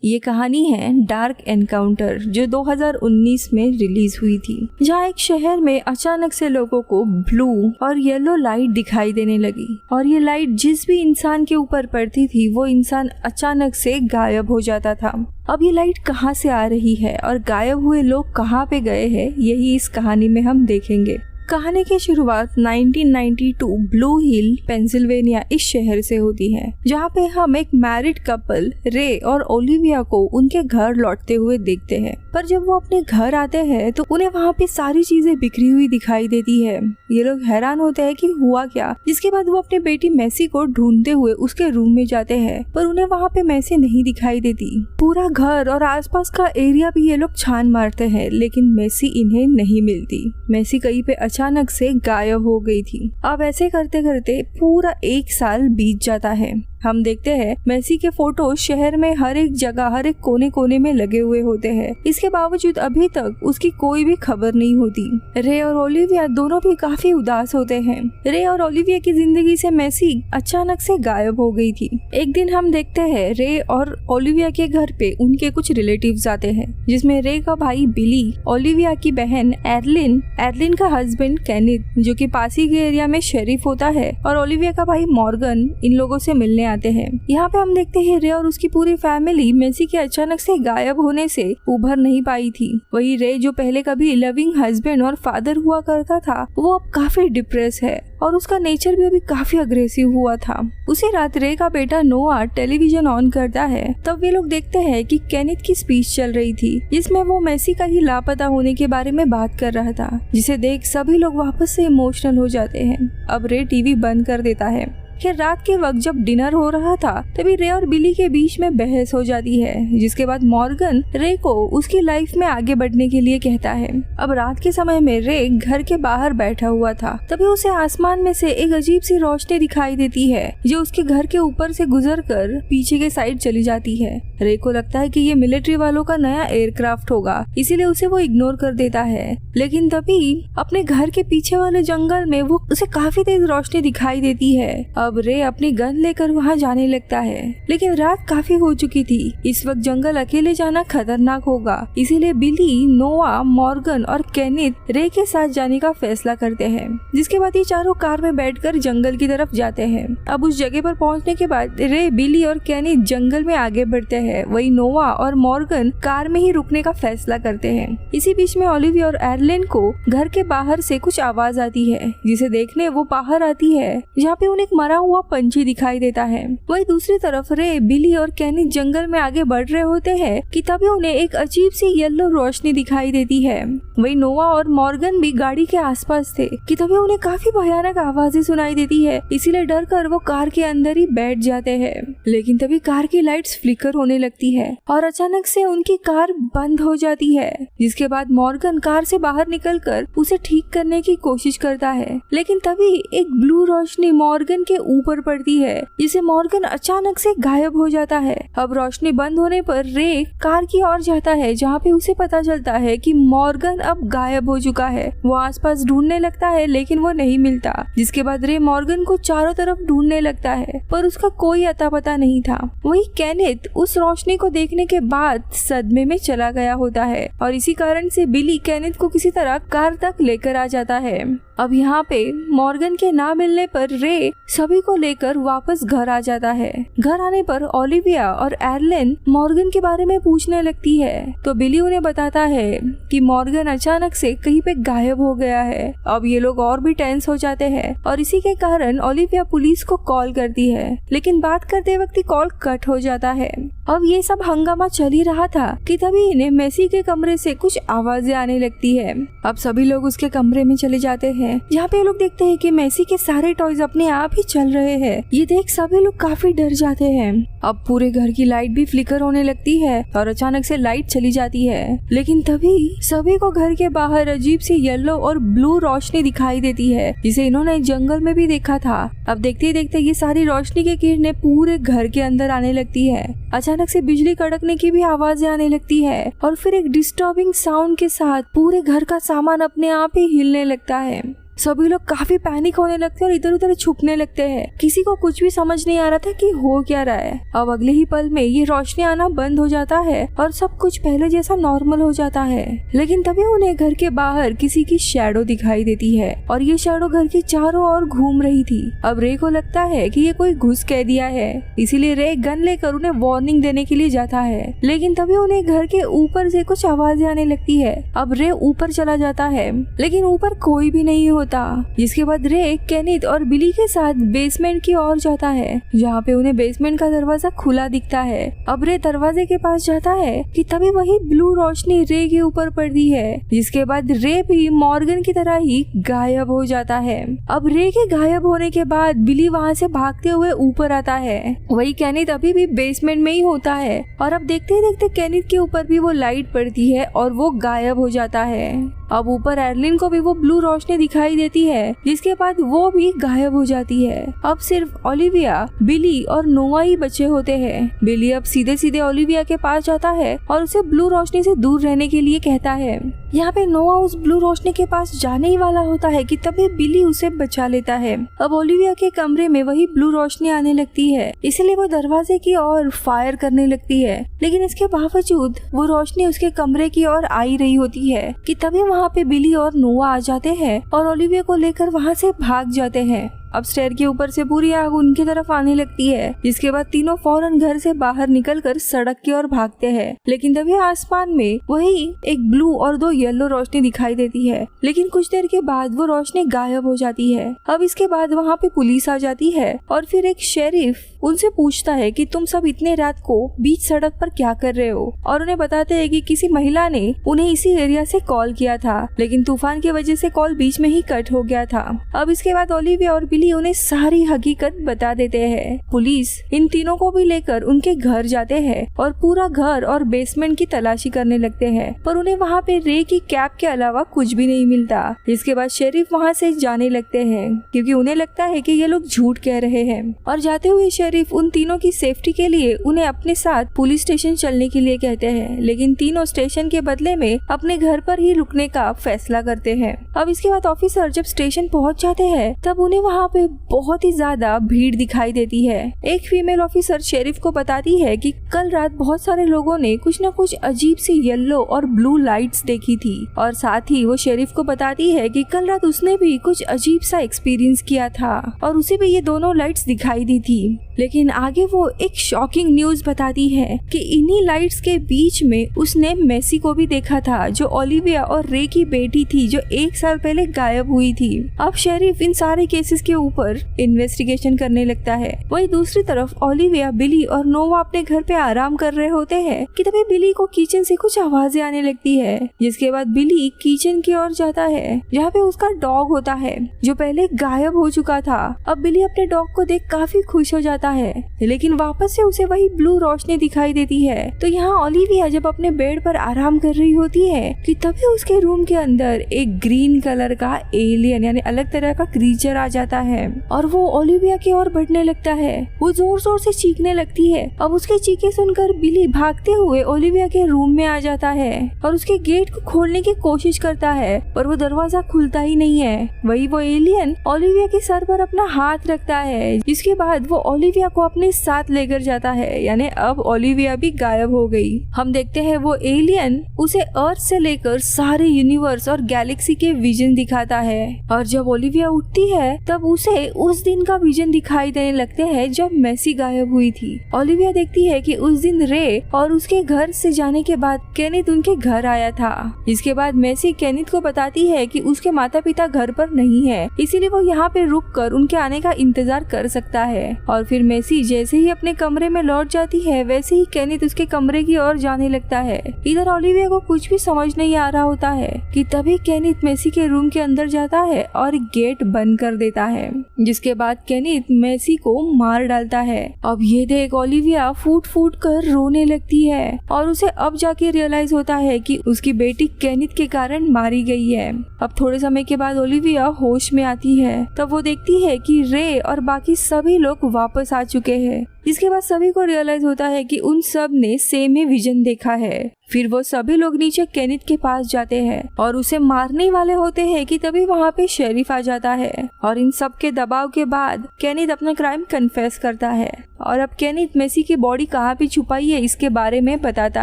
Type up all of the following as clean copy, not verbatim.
ये कहानी है डार्क एनकाउंटर, जो 2019 में रिलीज हुई थी, जहाँ एक शहर में अचानक से लोगों को ब्लू और येलो लाइट दिखाई देने लगी और ये लाइट जिस भी इंसान के ऊपर पड़ती थी वो इंसान अचानक से गायब हो जाता था। अब ये लाइट कहाँ से आ रही है और गायब हुए लोग कहाँ पे गए हैं, यही इस कहानी में हम देखेंगे। कहानी की शुरुआत 1992 ब्लू हिल पेंसिल्वेनिया इस शहर से होती है, जहाँ पे हम एक मैरिड कपल रे और ओलिविया को उनके घर लौटते हुए देखते हैं। पर जब वो अपने घर आते हैं तो उन्हें वहाँ पे सारी चीजें बिखरी हुई दिखाई देती है। ये लोग हैरान होते हैं कि हुआ क्या, जिसके बाद वो अपनी बेटी मैसी को ढूंढते हुए उसके रूम में जाते हैं, पर उन्हें वहाँ पे मैसी नहीं दिखाई देती। पूरा घर और आसपास का एरिया भी ये लोग छान मारते हैं, लेकिन मैसी इन्हें नहीं मिलती। मैसी कहीं पे अचानक से गायब हो गई थी। अब ऐसे करते करते पूरा 1 साल बीत जाता है। हम देखते हैं मैसी के फोटो शहर में हर एक जगह, हर एक कोने कोने में लगे हुए होते हैं। इसके बावजूद अभी तक उसकी कोई भी खबर नहीं होती। रे और ओलिविया दोनों भी काफी उदास होते हैं। रे और ओलिविया की जिंदगी से मैसी अचानक से गायब हो गई थी। एक दिन हम देखते हैं रे और ओलिविया के घर पे उनके कुछ रिलेटिव्स आते हैं, जिसमें रे का भाई बिली, ओलिविया की बहन एडलिन का हस्बैंड केनिथ जो कि पास ही के एरिया में शेरिफ होता है, और ओलिविया का भाई मॉर्गन इन लोगों से मिलने आते हैं। यहाँ पे हम देखते हैं रे और उसकी पूरी फैमिली मैसी के अचानक से गायब होने से उभर नहीं पाई थी। वही रे जो पहले कभी लविंग हस्बैंड और फादर हुआ करता था, वो अब काफी डिप्रेस है और उसका नेचर भी अभी काफी अग्रेसिव हुआ था। उसी रात रे का बेटा नोआ टेलीविजन ऑन करता है, तब वे लोग देखते हैं कि केनिथ की स्पीच चल रही थी, जिसमें वो मैसी का ही लापता होने के बारे में बात कर रहा था, जिसे देख सभी लोग वापस से इमोशनल हो जाते हैं। अब रे टीवी बंद कर देता है। फिर रात के वक्त जब डिनर हो रहा था तभी रे और बिली के बीच में बहस हो जाती है, जिसके बाद मॉर्गन रे को उसकी लाइफ में आगे बढ़ने के लिए कहता है। अब रात के समय में रे घर के बाहर बैठा हुआ था, तभी उसे आसमान में से एक अजीब सी रोशनी दिखाई देती है जो उसके घर के ऊपर से गुजरकर पीछे के साइड चली जाती है। रे को लगता है कि ये मिलिट्री वालों का नया एयरक्राफ्ट होगा, इसीलिए उसे वो इग्नोर कर देता है। लेकिन तभी अपने घर के पीछे वाले जंगल में वो उसे काफी तेज रोशनी दिखाई देती है। अब रे अपनी गन लेकर वहाँ जाने लगता है, लेकिन रात काफी हो चुकी थी। इस वक्त जंगल अकेले जाना खतरनाक होगा, इसीलिए बिली, नोआ, मॉर्गन और केनिथ रे के साथ जाने का फैसला करते हैं। जिसके बाद ये चारों कार में बैठकर जंगल की तरफ जाते हैं। अब उस जगह पर पहुँचने के बाद रे, बिली और केनिथ जंगल में आगे बढ़ते हैं। वही नोआ और मॉर्गन कार में ही रुकने का फैसला करते हैं। इसी बीच में ओलिविया और एडलिन को घर के बाहर से कुछ आवाज आती है, जिसे देखने वो बाहर आती है, जहाँ पे उन्हें एक मरा हुआ पंछी दिखाई देता है। वही दूसरी तरफ रे, बिली और केनिथ जंगल में आगे बढ़ रहे होते हैं कि तभी उन्हें एक अजीब सी येलो रोशनी दिखाई देती है। वही नोआ और मॉर्गन भी गाड़ी के आसपास थे कि तभी उन्हें काफी भयानक आवाजें सुनाई देती है, इसीलिए डर कर वो कार के अंदर ही बैठ जाते हैं। लेकिन तभी कार की लाइट्स फ्लिकर होने लगती है और अचानक से उनकी कार बंद हो जाती है। जिसके बाद मॉर्गन कार से बाहर निकलकर उसे ठीक करने की कोशिश करता है, लेकिन तभी एक ब्लू रोशनी मॉर्गन के ऊपर पड़ती है, जिसे मॉर्गन अचानक से गायब हो जाता है। अब रोशनी बंद होने पर रे कार की ओर जाता है, जहाँ पे उसे पता चलता है कि मॉर्गन अब गायब हो चुका है। वो आसपास ढूंढने लगता है, लेकिन वो नहीं मिलता। जिसके बाद रे मॉर्गन को चारों तरफ ढूंढने लगता है, पर उसका कोई अता पता नहीं था। वही केनिथ उस रोशनी को देखने के बाद सदमे में चला गया होता है और इसी कारण से बिली केनिथ को किसी तरह कार तक लेकर आ जाता है। अब यहाँ पे मॉर्गन के ना मिलने पर रे सभी को लेकर वापस घर आ जाता है। घर आने पर ओलिविया और एडलिन मॉर्गन के बारे में पूछने लगती है, तो बिली उन्हें बताता है कि मॉर्गन अचानक से कहीं पे गायब हो गया है। अब ये लोग और भी टेंस हो जाते हैं और इसी के कारण ओलिविया पुलिस को कॉल करती है, लेकिन बात करते वक्त कॉल कट हो जाता है। अब ये सब हंगामा चल ही रहा था कि तभी इन्हें मैसी के कमरे से कुछ आवाजें आने लगती है। अब सभी लोग उसके कमरे में चले जाते हैं, जहाँ पे लोग देखते हैं कि मैसी के सारे टॉयज अपने आप ही चल रहे हैं। ये देख सभी लोग काफी डर जाते हैं। अब पूरे घर की लाइट भी फ्लिकर होने लगती है और अचानक से लाइट चली जाती है, लेकिन तभी सभी को घर के बाहर अजीब सी येलो और ब्लू रोशनी दिखाई देती है, जिसे इन्होंने जंगल में भी देखा था। अब देखते ही देखते ये सारी रोशनी की किरणें पूरे घर के अंदर आने लगती है। अचानक से बिजली कड़कने की भी आवाजें आने लगती है और फिर एक डिस्टर्बिंग साउंड के साथ पूरे घर का सामान अपने आप ही हिलने लगता है। सभी लोग काफी पैनिक होने लगते हैं और इधर उधर छुपने लगते हैं। किसी को कुछ भी समझ नहीं आ रहा था कि हो क्या रहा है। अब अगले ही पल में ये रोशनी आना बंद हो जाता है और सब कुछ पहले जैसा नॉर्मल हो जाता है। लेकिन तभी उन्हें घर के बाहर किसी की शैडो दिखाई देती है और ये शैडो घर के चारों ओर घूम रही थी। अब रे को लगता है कि ये कोई घुस कह दिया है, इसीलिए रे गन लेकर उन्हें वार्निंग देने के लिए जाता है। लेकिन तभी उन्हें घर के ऊपर से कुछ आवाजें आने लगती है। अब रे ऊपर चला जाता है लेकिन ऊपर कोई भी नहीं होता। जिसके बाद रे केनिथ और बिली के साथ बेसमेंट की ओर जाता है जहाँ पे उन्हें बेसमेंट का दरवाजा खुला दिखता है। अब रे दरवाजे के पास जाता है कि तभी वही ब्लू रोशनी रे के ऊपर पड़ती है। जिसके बाद रे भी मॉर्गन की तरह ही गायब हो जाता है। अब रे के गायब होने के बाद बिली वहाँ से भागते हुए ऊपर आता है। वही केनिथ अभी भी बेसमेंट में ही होता है और अब देखते ही देखते केनिथ के ऊपर भी वो लाइट पड़ती है और वो गायब हो जाता है। अब ऊपर एर्लिन को भी वो ब्लू रोशनी दिखाई देती है जिसके बाद वो भी गायब हो जाती है। अब सिर्फ ओलिविया, बिली और नोआ ही बचे होते हैं। बिली अब सीधे सीधे ओलिविया के पास जाता है और उसे ब्लू रोशनी से दूर रहने के लिए कहता है। यहाँ पे नोआ उस ब्लू रोशनी के पास जाने ही वाला होता है कि तभी बिली उसे बचा लेता है। अब ओलिविया के कमरे में वही ब्लू रोशनी आने लगती है, इसलिए वो दरवाजे की ओर फायर करने लगती है। लेकिन इसके बावजूद वो रोशनी उसके कमरे की ओर आई रही होती है कि तभी वहाँ पे बिली और नोआ आ जाते हैं और ओलिविया को लेकर वहाँ से भाग जाते हैं। अब स्टेयर के ऊपर से पूरी आग उनकी तरफ आने लगती है। जिसके बाद तीनों फौरन घर से बाहर निकलकर सड़क की ओर भागते हैं। लेकिन तभी आसमान में वही एक ब्लू और 2 येलो रोशनी दिखाई देती है। लेकिन कुछ देर के बाद वो रोशनी गायब हो जाती है। अब इसके बाद वहाँ पे पुलिस आ जाती है और फिर एक शेरिफ उनसे पूछता है कि तुम सब इतने रात को बीच सड़क पर क्या कर रहे हो, और उन्हें बताते हैं कि किसी महिला ने उन्हें इसी एरिया से कॉल किया था लेकिन तूफान की वजह से कॉल बीच में ही कट हो गया था। अब इसके बाद ओलिविया और बिली उन्हें सारी हकीकत बता देते हैं। पुलिस इन तीनों को भी लेकर उनके घर जाते हैं और पूरा घर और बेसमेंट की तलाशी करने लगते हैं, पर उन्हें वहाँ पे रे की कैप के अलावा कुछ भी नहीं मिलता। इसके बाद शेरिफ वहाँ से जाने लगते हैं क्योंकि उन्हें लगता है कि ये लोग झूठ कह रहे हैं। और जाते हुए शेरिफ उन तीनों की सेफ्टी के लिए उन्हें अपने साथ पुलिस स्टेशन चलने के लिए कहते हैं। लेकिन तीनों स्टेशन के बदले में अपने घर पर ही रुकने का फैसला करते हैं। अब इसके बाद ऑफिसर जब स्टेशन पहुँच जाते हैं तब उन्हें वहाँ पे बहुत ही ज्यादा भीड़ दिखाई देती है। एक फीमेल ऑफिसर शेरिफ को बताती है कि कल रात बहुत सारे लोगों ने कुछ न कुछ अजीब सी येलो और ब्लू लाइट्स देखी थी, और साथ ही वो शेरिफ को बताती है कि कल रात उसने भी कुछ अजीब सा एक्सपीरियंस किया था और उसे भी ये दोनों लाइट्स दिखाई दी थी। लेकिन आगे वो एक शॉकिंग न्यूज बताती है कि इन्हीं लाइट्स के बीच में उसने मेसी को भी देखा था, जो ओलिविया और रे की बेटी थी, जो 1 साल पहले गायब हुई थी। अब शेरिफ इन सारे केसेस के ऊपर इन्वेस्टिगेशन करने लगता है। वही दूसरी तरफ ओलिविया, बिली और नोवा अपने घर पे आराम कर रहे होते हैं कि तभी बिली को किचन से कुछ आवाजें आने लगती है। जिसके बाद बिली किचन की ओर जाता है जहाँ पे उसका डॉग होता है जो पहले गायब हो चुका था। अब बिली अपने डॉग को देख काफी खुश हो जाता है, लेकिन वापस से उसे वही ब्लू रोशनी दिखाई देती है। तो यहाँ ओलिविया जब अपने बेड पर आराम कर रही होती है कि तभी उसके रूम के अंदर एक ग्रीन कलर का एलियन यानी अलग तरह का क्रीचर आ जाता है और वो ओलिविया की ओर बढ़ने लगता है। वो जोर जोर से चीखने लगती है। अब उसके चीखे सुनकर बिली भागते हुए ओलिविया के रूम में आ जाता है और उसके गेट को खोलने की कोशिश करता है, पर वो दरवाजा खुलता ही नहीं है। वही वो एलियन ओलिविया के सर पर अपना हाथ रखता है, जिसके बाद वो ओलिविया को अपने साथ लेकर जाता है। यानी अब ओलिविया भी गायब हो गई। हम देखते हैं वो एलियन उसे अर्थ से लेकर सारे यूनिवर्स और गैलेक्सी के विजन दिखाता है, और जब ओलिविया उठती है तब उसे उस दिन का विजन दिखाई देने लगते हैं जब मेसी गायब हुई थी। ओलिविया देखती है कि उस दिन रे और उसके घर से जाने के बाद केनिथ उनके घर आया था। इसके बाद मेसी केनिथ को बताती है कि उसके माता पिता घर पर नहीं है, इसीलिए वो यहाँ पे रुककर उनके आने का इंतजार कर सकता है। और फिर मेसी जैसे ही अपने कमरे में लौट जाती है वैसे ही केनिथ उसके कमरे की ओर जाने लगता है। इधर ओलिविया को कुछ भी समझ नहीं आ रहा होता है कि तभी केनिथ मेसी के रूम के अंदर जाता है और गेट बंद कर देता है, जिसके बाद केनिथ मेसी को मार डालता है। अब ये देख ओलिविया फूट फूट कर रोने लगती है और उसे अब जाके रियलाइज होता है कि उसकी बेटी केनिथ के कारण मारी गई है। अब थोड़े समय के बाद ओलिविया होश में आती है, तब वो देखती है कि रे और बाकी सभी लोग वापस आ चुके हैं। इसके बाद सभी को रियलाइज होता है कि उन सब ने सेम ही विजन देखा है। फिर वो सभी लोग नीचे केनिथ के पास जाते हैं और उसे मारने वाले होते हैं कि तभी वहाँ पे शेरिफ आ जाता है और इन सब के दबाव के बाद केनिथ अपना क्राइम कन्फेस करता है और अब केनिथ मेसी की बॉडी कहाँ पे छुपाई है इसके बारे में बताता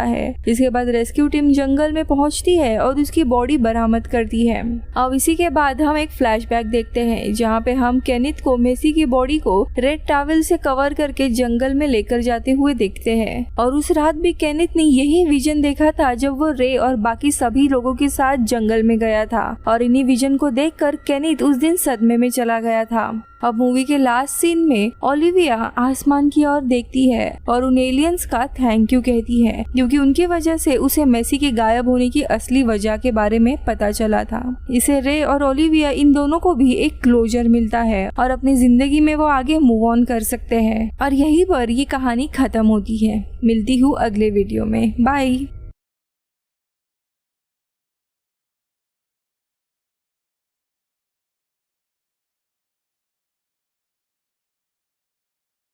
है। इसके बाद रेस्क्यू टीम जंगल में पहुंचती है और उसकी बॉडी बरामद करती है। अब इसी के बाद हम एक फ्लैशबैक देखते हैं जहाँ पे हम केनिथ को मेसी की बॉडी को रेड टॉवल से कवर करके जंगल में लेकर जाते हुए देखते हैं और उस रात भी केनिथ ने यही विजन देखा था जब वो रे और बाकी सभी लोगों के साथ जंगल में गया था और इन्हीं विजन को देखकर केनिथ उस दिन सदमे में चला गया था। अब मूवी के लास्ट सीन में ओलिविया आसमान की ओर देखती है और उन एलियंस का थैंक यू कहती है क्योंकि उनकी वजह से उसे मेसी के गायब होने की असली वजह के बारे में पता चला था। इसे रे और ओलिविया इन दोनों को भी एक क्लोजर मिलता है और अपनी जिंदगी में वो आगे मूव ऑन कर सकते हैं और यहीं पर ये कहानी खत्म होती है। मिलती हूँ अगले वीडियो में। बाय।